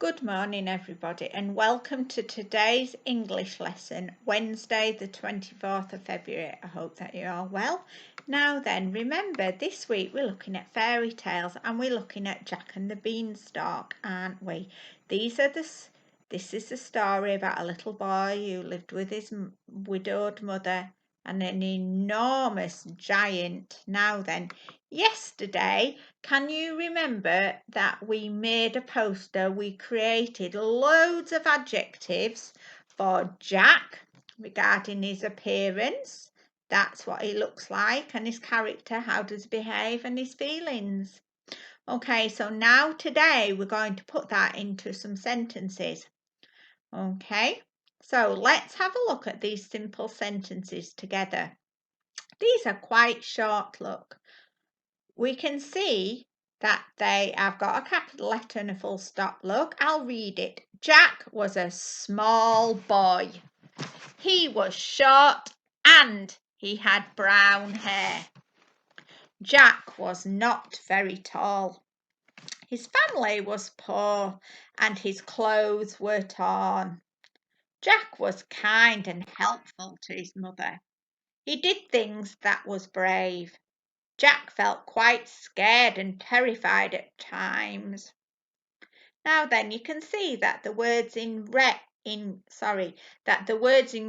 Good morning, everybody, and welcome to today's English lesson, Wednesday, the 24th of February. I hope that you're all well. Now then, remember, this week we're looking at fairy tales and we're looking at Jack and the Beanstalk, aren't we? This is the story about a little boy who lived with his widowed mother and an enormous giant. Now then, yesterday, can you remember that we made a poster? We created loads of adjectives for Jack regarding his appearance. That's what he looks like, and his character, how does he behave, and his feelings. Okay, so now today we're going to put that into some sentences. Okay, so let's have a look at these simple sentences together. These are quite short, look. We can see that they have got a capital letter and a full stop. Look, I'll read it. Jack was a small boy. He was short and he had brown hair. Jack was not very tall. His family was poor and his clothes were torn. Jack was kind and helpful to his mother. He did things that was brave. Jack felt quite scared and terrified at times. Now then, you can see that the words in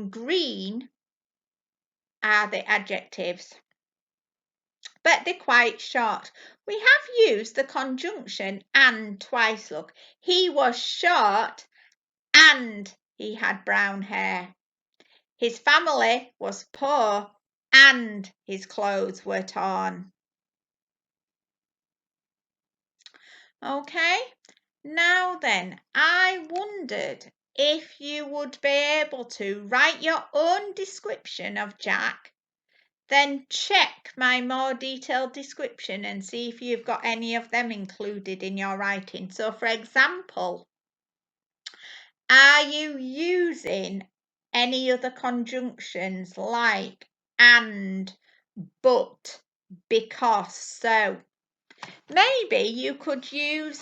green are the adjectives, but they're quite short. We have used the conjunction and twice. Look, he was short and he had brown hair. His family was poor and his clothes were torn. Okay, now then, I wondered if you would be able to write your own description of Jack, then check my more detailed description and see if you've got any of them included in your writing. So, for example, are you using any other conjunctions like and, but, because, so? Maybe you could use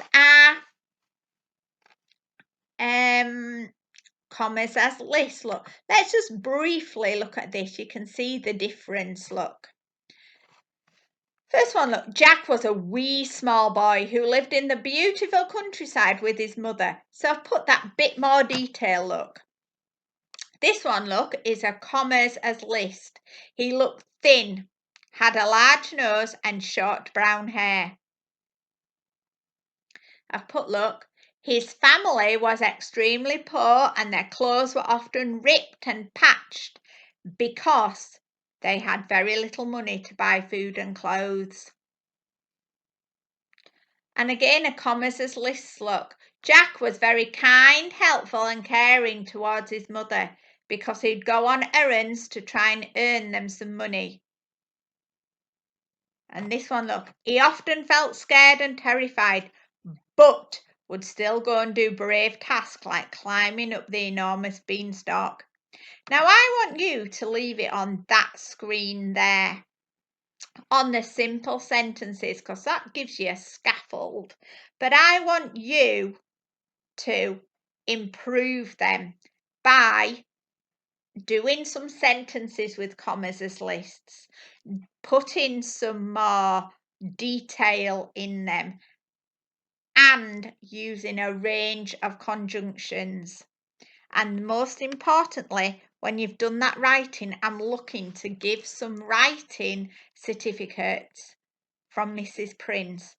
commas as lists. Look, let's just briefly look at this. You can see the difference. Look. First one, look, Jack was a wee small boy who lived in the beautiful countryside with his mother. So I've put that bit more detail, look. This one, look, is a commas as list. He looked thin, had a large nose and short brown hair. I've put, look, his family was extremely poor and their clothes were often ripped and patched because they had very little money to buy food and clothes. And again, a commas as lists, look. Jack was very kind, helpful and caring towards his mother because he'd go on errands to try and earn them some money. And this one, look, he often felt scared and terrified, but would still go and do brave tasks like climbing up the enormous beanstalk. Now, I want you to leave it on that screen there, on the simple sentences, because that gives you a scaffold. But I want you to improve them by doing some sentences with commas as lists, putting some more detail in them, and using a range of conjunctions. And most importantly, when you've done that writing, I'm looking to give some writing certificates from Mrs. Prince.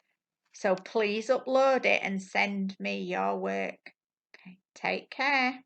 So please upload it and send me your work. Okay, take care.